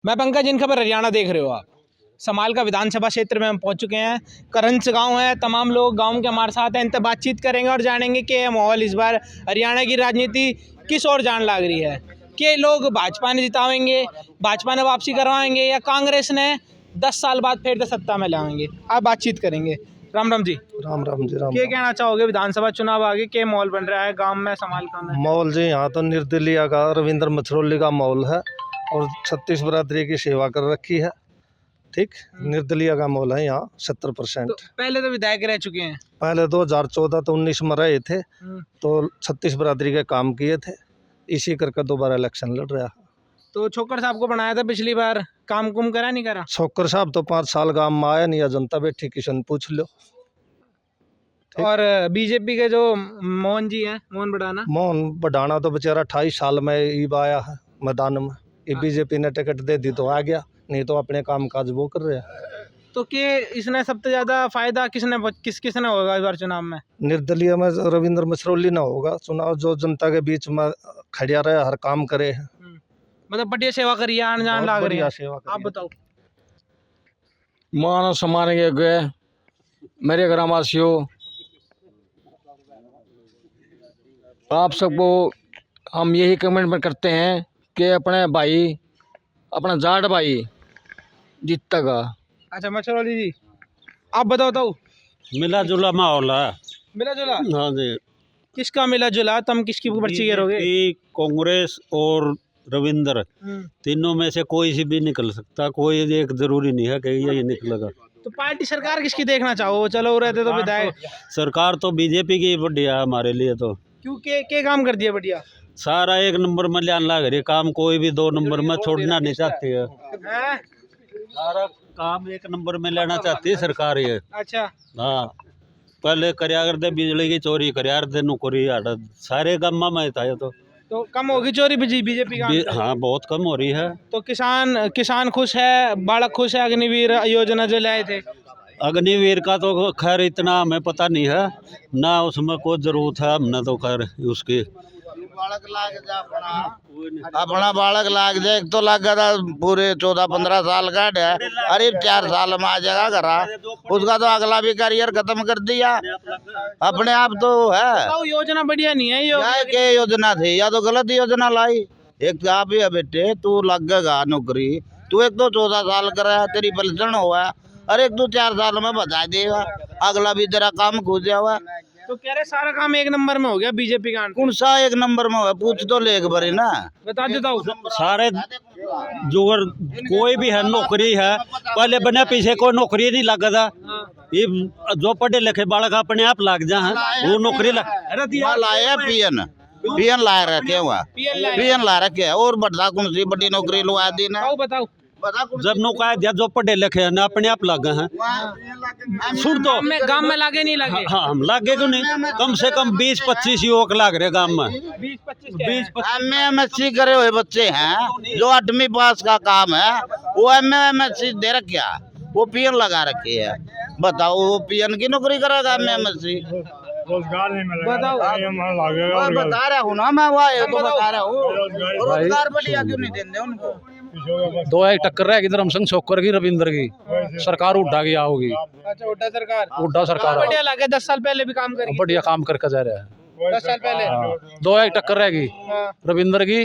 मैं पंकज, इन खबर हरियाणा देख रहे हो आप। समाल का विधानसभा क्षेत्र में हम पहुंच चुके हैं। करंज गांव है, तमाम लोग गांव के हमारे साथ हैं। इनसे बातचीत करेंगे और जानेंगे कि यह माहौल इस बार हरियाणा की राजनीति किस ओर जान लग रही है। कि लोग भाजपा ने जिताएंगे, भाजपा ने वापसी करवाएंगे, या कांग्रेस ने 10 साल बाद फिर से सत्ता में लाएंगे। आप बातचीत करेंगे। राम राम जी। राम राम जी। राम क्या कहना चाहोगे, विधानसभा चुनाव आगे के माहौल बन रहा है गांव में, समाल का में? माहौल जी यहाँ तो निर्दलीय का रविंद्र मछरोली का माहौल है और 36 बरादरी की सेवा कर रखी है। ठीक, निर्दलीय का माहौल है यहाँ 70%। तो पहले तो विधायक रह चुके हैं। पहले 2014 तो 19 में रहे थे, तो 36 बरादरी के काम किए थे। इसी करके दोबारा इलेक्शन लड़ रहा है। तो छोकर साहब को बनाया था पिछली बार, काम कुम करा नहीं करा? छोकर साहब तो 5 साल गाँव में आया नहीं, जनता बैठी, किशन पूछ लो। और बीजेपी के जो मोहन जी हैं, मोहन बढ़ाना, मोहन बढ़ाना तो बेचारा 28 साल में ही आया है मैदान में। ये बीजेपी ने टिकट दे दी तो आ गया, नहीं तो अपने काम काज वो कर रहे हैं। तो के इसने सबसे ज्यादा फायदा किसने होगा इस बार चुनाव में? निर्दलीय में रविंद्र मछरोली ना होगा चुनाव, जो जनता के बीच में खड़िया रहे, हर काम करे। मतलब बढ़िया सेवा करी है, आन जान लाग रही है। आप बताओ। मान सम्मान गए मेरे ग्रामवासियों, आप सबको हम यही कमेंट करते हैं कि अपने भाई, अपना जाट भाई जीतेगा। अच्छा मछरौली जी, आप बताओ। मिला जुला माहौल है। मिला जुला? हाँ जी। किसका मिला जुला? तुम किसकी पर्ची करोगे? कांग्रेस और रविंद्र, तीनों में से कोई सी भी निकल सकता, कोई एक जरूरी नहीं है कि यही निकलेगा। तो पार्टी सरकार किसकी देखना चाहो? चलो रहते तो विधायक। सरकार तो बीजेपी की बढ़िया है हमारे लिए तो। क्यों, के काम कर दिया बढ़िया? सारा एक नंबर में ल्यान लग रही काम, कोई भी 2 नंबर में छोड़ना नहीं चाहती है। सारा काम 1 नंबर में लेना चाहती है सरकार ये। अच्छा। हाँ, पहले करया कर दे बिजली की चोरी, करया दे नौकरी, सारे गाँव में था ये तो कम होगी चोरी बीजेपी का? हाँ, बहुत कम हो रही है। तो किसान खुश है, बालक खुश है? अग्निवीर योजना जो लाए थे, अग्निवीर का तो खैर इतना हमें पता नहीं है ना, उसमें कोई जरूरत है हमने तो खैर उसकी। अपना बालक लाग जाए, एक तो लग गया था पूरे 14-15 साल का है, अरे 4 साल में आ जाएगा घरा, उसका तो अगला भी करियर खत्म कर दिया अपने आप तो है। तो योजना बढ़िया नहीं है ये। क्या योजना थी, या तो गलत योजना लाई। एक आप ही है बेटे, तू लगेगा नौकरी, तू एक तो 14 साल कर रहा है, तेरी पेंशन हुआ, अरे एक तो 4 साल में बता देगा, अगला भी तेरा काम खो जाएगा। तो कह रहे सारा काम 1 नंबर में हो गया बीजेपी का। कौन सा 1 नंबर में हुआ, पूछ तो ले एक बारी ना, बता देता हूँ। सारे जुगर कोई भी है नौकरी है, पहले बने पीछे कोई नौकरी नहीं लगा था। ये जो पढ़े लिखे बालक अपने आप लग जा वो नौकरी लाया पीएन ला रखे हुआ, पीएन ला रखे है, और बढ़ा कौन सी बड़ी नौकरी लगा दी ना। बताओ। जब नौका दिया जो पढ़े लिखे हैं ना अपने आप लगे हैं। सुन तो गांव में लागे नहीं लगे? हाँ, हम लागे क्यों नहीं, कम से कम 20-25 युवक लाग रहे गांव में। 20-25 MSc करे हुए बच्चे हैं, जो 8वीं पास का काम है वो MSc दे रखा, वो पीएन लगा रखी है। बताओ, वो पीएन की नौकरी करेगा MSc? रोजगार नहीं मिलेगा। बताओ। बता रहा हूँ ना मैं, वो तो बता रहा हूँ, रोजगार बढ़िया क्यों नहीं देंगे उनको? 2 एक टक्कर रहेगी धर्मसिंह छोकर की, रविंद्र की। सरकार उड्डा की आओगी। अच्छा, उड्डा सरकार बढ़िया लगे। 10 साल पहले भी काम करी, बढ़िया काम करके जा रहा है। 10 साल पहले 2 एक टक्कर रहेगी, रविंद्र की,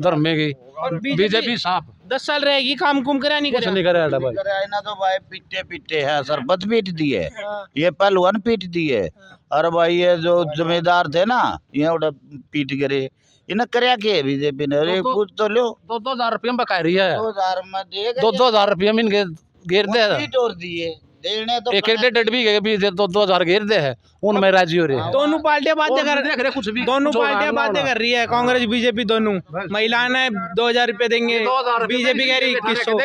धर्मे की। और बीजेपी साफ 10 साल रहेगी, काम कुम करा नहीं कुछ करा? नहीं करे भाई। ना तो भाई पीटे है, सरबत पीट दिए, ये पहलवान पीट दिए, और भाई ये जो जमींदार थे ना, ये उड़ा पीट गिरे। इन्हें करया के बीजेपी ने, अरे कुछ तो लो। 2-2 हज़ार रुपये में बका रही है। 2000 में देगा, 2-2 हज़ार रुपये में इनके घेर दे है। पीट और दिए देने तो एक डेढ़ भी 2-2 हज़ार घेर दे है, उनमें राजी हो रहे हैं। दोनों पार्टियां बातें कर कुछ भी, दोनों पार्टियां बातें कर रही है, कांग्रेस बीजेपी दोनों। महिलाएं 2000 रुपये देंगे, बीजेपी कह रही 2100।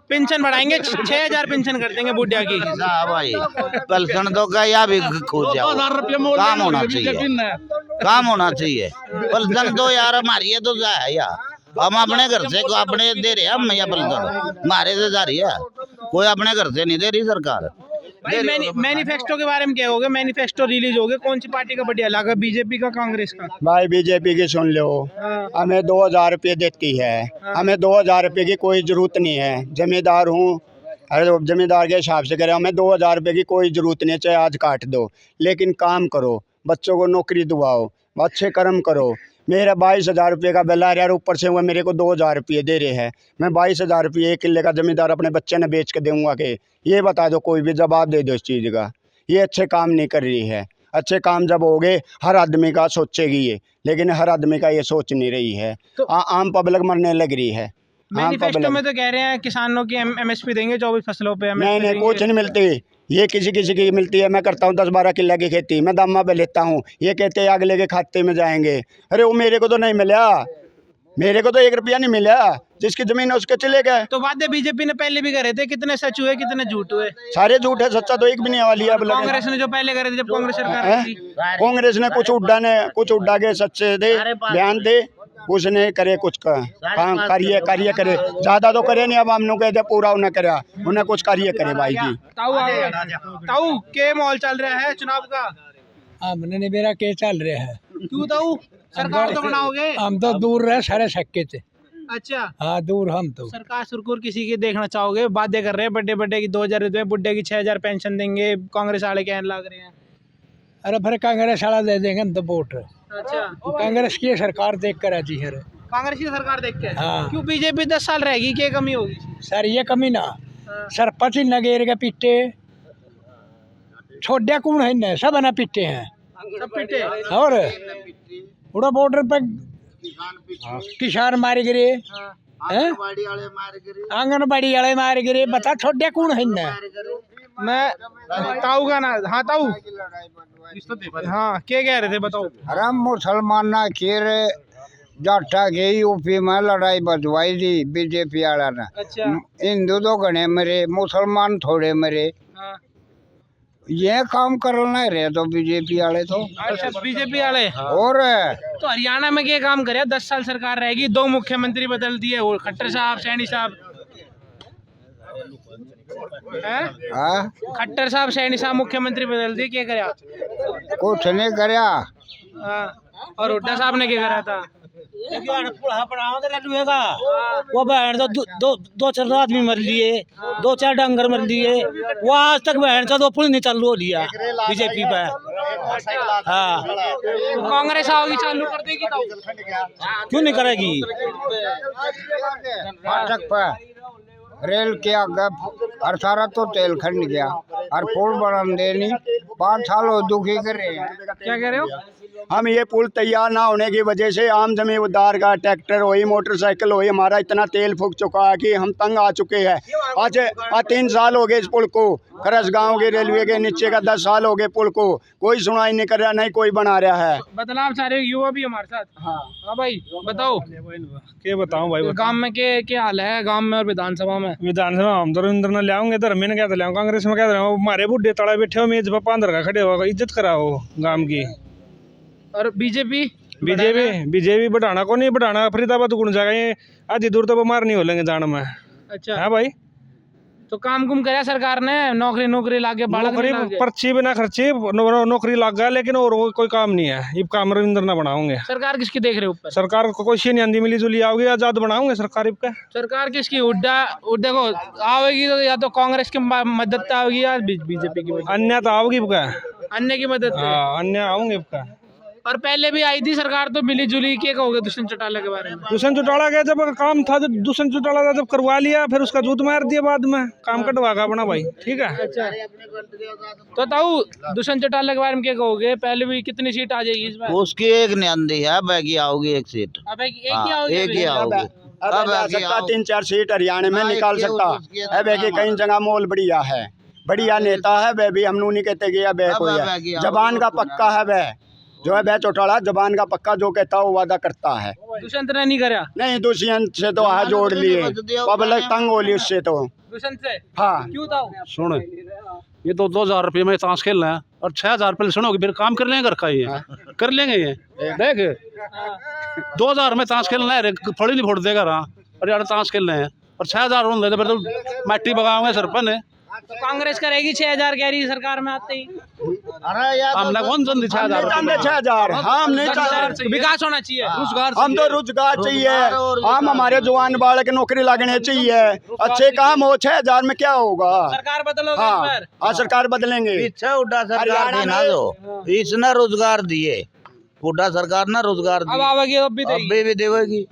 पेंशन बढ़ाएंगे, 6000 पेंशन कर देंगे बुढ़िया की। हाँ भाई, पेंशन तो क्या भी खो जाओ, काम होना चाहिए, काम होना चाहिए। पेंशन तो यार हमारी है तो है यार, हम अपने घर से अपने दे रहे हैं हम, या पेंशन हमारे से जा रही है, कोई अपने घर से नहीं दे रही सरकार। भाई मैनिफेस्टो के बारे में क्या होगा? मैनिफेस्टो रिलीज हो गया, कौन सी पार्टी का बढ़िया लगा, बीजेपी का, कांग्रेस का? भाई बीजेपी की सुन लो, हाँ, हमें 2000 रुपये देती है, हमें 2000 रुपये की कोई जरूरत नहीं है। जमींदार हूँ, अरे जमींदार के हिसाब से करें, हमें 2000 रुपये की कोई जरूरत नहीं है, चाहे आज काट दो, लेकिन काम करो, बच्चों को नौकरी दिवाओ, अच्छे कर्म करो। मेरा 22,000 रुपये का बिल आ रहा है, ऊपर से वो मेरे को 2000 रुपये दे रहे हैं। मैं 22,000 रुपये 1 किले का जमींदार अपने बच्चे ने बेच के दूंगा कि? ये बता दो, कोई भी जवाब दे दो इस चीज़ का। ये अच्छे काम नहीं कर रही है। अच्छे काम जब हो गए हर आदमी का सोचेगी ये, लेकिन हर आदमी का ये सोच नहीं रही है। आम पब्लिक मरने लग रही है। मैनिफेस्टो में तो कह रहे हैं किसानों की एमएसपी देंगे, 24 फसलों पे नहीं नहीं, कुछ नहीं मिलती। ये किसी किसी की मिलती है। मैं करता हूँ 10-12 किले की खेती, मैं दामा पे लेता हूँ, ये कहते हैं अगले के खाते में जाएंगे। अरे वो मेरे को तो नहीं मिला, मेरे को तो 1 रुपया नहीं मिला। जिसकी जमीन है उसके चले गए। तो वादे बीजेपी ने पहले भी करे थे, कितने सच हुए कितने झूठ हुए? सारे झूठ है, सच्चा तो एक भी नहीं वाली है। अब कांग्रेस ने जो पहले करे थे, जब कांग्रेस सरकार थी, कांग्रेस ने कुछ उड्डा के सच्चे दे बयान दे, उसने करे कुछ काम कार्य करे, ज्यादा तो करे नहीं। अब हमने कहते पूरा उन्हें करे, उन्हें कुछ कार्य करे भाई जी। ताऊ के माहौल चल रहा है चुनाव का? हमने नहीं, मेरा के चल रहा है। क्यों ताऊ? सरकार तो बनाओगे? हम तो दूर रहे सारे छक्के से। अच्छा, हाँ दूर हम तो। सरकार सुरकुर किसी की देखना चाहोगे? बातें कर रहे हैं बर्थडे की 2000 रुपये, बुढ़े की 6000 पेंशन देंगे, कांग्रेस वाले कहने लग रहे हैं। अरे फिर कांग्रेस वाला दे देंगे हम तो वोट। अच्छा, कांग्रेस की सरकार देख कर आती है। कांग्रेस की सरकार देख के? हाँ। क्यों बीजेपी 10 साल रहेगी, क्या कमी होगी? सर ये कमी ना, सरपंच ही नगेर के पीटे छोड़िया कौन है न, सब ना पीटे हैं, सब पिटे। और पूरा बॉर्डर पे किसान मारे गिरे, आंगनबाड़ी वाले मारे गिरे, बता छोड़िया कौन है न? मैं ताऊ का ना, हाँ ताऊ, हाँ क्या कह रहे थे बताओ? अरे मुसलमान ना खीर जाटा के यूपी में लड़ाई बजवाई थी बीजेपी वाला ने। अच्छा, हिंदू तो घने मरे, मुसलमान थोड़े मरे। हाँ। ये काम करना रहे तो बीजेपी वाले तो। अच्छा, बीजेपी वाले। और तो हरियाणा में क्या काम करे? 10 साल सरकार रहेगी, 2 मुख्यमंत्री बदल दिए, वो खट्टर साहब, सैनी साहब, खट्टर साहब, सैनी साहब मुख्यमंत्री बदल दिए, क्या करा? कुछ नहीं करया। हाँ। और हुड्डा साहब ने क्या करा था? वो बहन तो दो 4 आदमी मर लिए, 2-4 डंगर मर लिए, वो आज तक बहन का 2 पुल नहीं चालू हो लिया बीजेपी पे। हाँ, तो कांग्रेस आओगी चालू कर देगी तो? क्यों नहीं करेगी? फाटक पे रेल के आगे हर सारा तो तेल खंड गया, और पुल बना देनी 5 साल हो दुखी कर रहे हैं। क्या कह रहे हो? हम ये पुल तैयार ना होने की वजह से आम जमींदार का ट्रैक्टर हो, मोटरसाइकिल हो, हमारा इतना तेल फूक चुका है कि हम तंग आ चुके हैं। आज 3 साल हो गए इस पुल को, खरस गांव के रेलवे के नीचे का 10 साल हो गए पुल को, कोई सुनाई नहीं कर रहा, नहीं कोई बना रहा है। बदलाव चाह रहे हो, युवा भी हमारे साथ। हाँ भाई बताओ, क्या बताऊं भाई? गांव में क्या हाल है, गांव में और विधानसभा में? विधानसभा हम धर्मेंद्र ने लाओगे, धर्मे ने क्या लाऊं, कांग्रेस में क्या लाऊं? हमारे बुढ़े तड़ा बैठे हो, मेज पर 15 का खड़े हो, इज्जत कराओ गांव की। और बीजेपी बढ़ाना को नहीं बढ़ाना, फरीदाबाद गुण जाएगा, ये आधी दूर तो बीमार नहीं हो लेंगे जान में। अच्छा, हाँ भाई, तो काम कुम कराया सरकार ने, नौकरी लाके नौकरी पर्ची बिना खर्ची नौकरी लग गया, लेकिन और कोई काम नहीं है। ये काम रविंद्र ना बनाओगे। सरकार किसकी देख रहे हो ऊपर? सरकार को कोई नहीं आंधी मिली जुली आओगी, आजाद बनाओगे सरकार। का सरकार किसकी? हुड्डा को आओगी तो या तो कांग्रेस की मदद आओगी या बीजेपी की मदद? अन्य तो आओगी, अन्य की मदद। हाँ, अन्य आओगे। और पहले भी आई थी सरकार तो मिली जुली, क्या कहोगे दुष्यंत चौटाला के बारे में? दुष्यंत चौटाला का जब काम था, जब दुष्यंत चौटाला का जब करवा लिया, फिर उसका जूत मार दिया बाद में, काम कटवागा अपना भाई। ठीक है। अच्छा, तो ताऊ दुष्यंत चौटाला के बारे में क्या कहोगे? पहले भी कितनी सीट आ जाएगी इस बार? उसकी एक नहीं आंधी है, बैगी आओगी 1 सीट। अब एक ही आओगी? एक ही आओगी। अब जा सकता 3-4 सीट हरियाणा में निकाल सकता है। वह कई जगह मोल बढ़िया है, बढ़िया नेता है वह भी, हम नहीं कहते कि वह कोई है, जबान का पक्का है वह, जो है वह चौटाला जबान का पक्का, जो कहता है वो वादा करता है। दुष्यंत ने नहीं करा? नहीं, दुष्यंत से तो हाथ जोड़ लिए, पब्लिक तंग हो ली उससे तो। दुष्यंत से? हाँ। क्यों ताऊ? सुन, ये तो 2000 रुपये में ताश खेलना है, और 6000 रुपये सुनोगे फिर काम कर लेंगे घर का, ये कर लेंगे। ये देख 2000 में ताश खेलना है, थोड़ी नहीं फोड़ देगा रहा, और यार ताश खेलना है, और 6000 फिर तो मैटी बगाओगे सरपंच है। तो कांग्रेस करेगी 6000 कह रही है सरकार में आते ही। अरे यार हमने कौन सन 6000 6000 हम नहीं चाहते। विकास होना चाहिए। हम तो रोजगार चाहिए, हम हमारे जवान बालक नौकरी लगने चाहिए, अच्छे काम हो। 6000 में क्या होगा? सरकार बदलोगे इस हाँ बार? हाँ सरकार बदलेंगे। पीछे हुड्डा सरकार थी ना जो इसने रोजगार दिए, हुड्डा सरकार ने रोजगार अब दिए, आवेगी अब भी देगी। अभी भी देवेगी।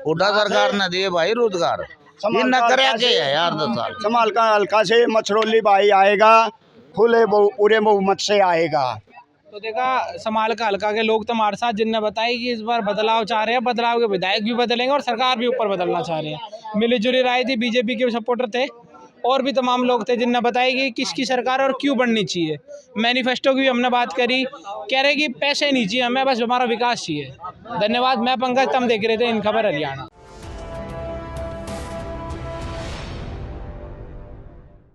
हुड्डा सरकार ने दिए भाई रोजगार, ये न करे के है यार 10 साल। समाल का हल्का से मछरौली भाई आएगा, खुले पूरे बहुमत से आएगा। तो देखा समाल का हल्का के लोग तुम्हारे साथ जिनने बताया कि इस बार बदलाव चाह रहे हैं, बदलाव के विधायक भी बदलेंगे और सरकार भी ऊपर बदलना चाह रहे हैं। मिली जुली राय थी, बीजेपी के सपोर्टर थे और भी तमाम लोग थे जिनने बताया कि किसकी सरकार और क्यों बननी चाहिए। मैनिफेस्टो की भी हमने बात करी, कह रहे कि पैसे नहीं चाहिए हमें, बस हमारा विकास चाहिए। धन्यवाद। मैं पंकज, तुम देख रहे थे इन खबर हरियाणा।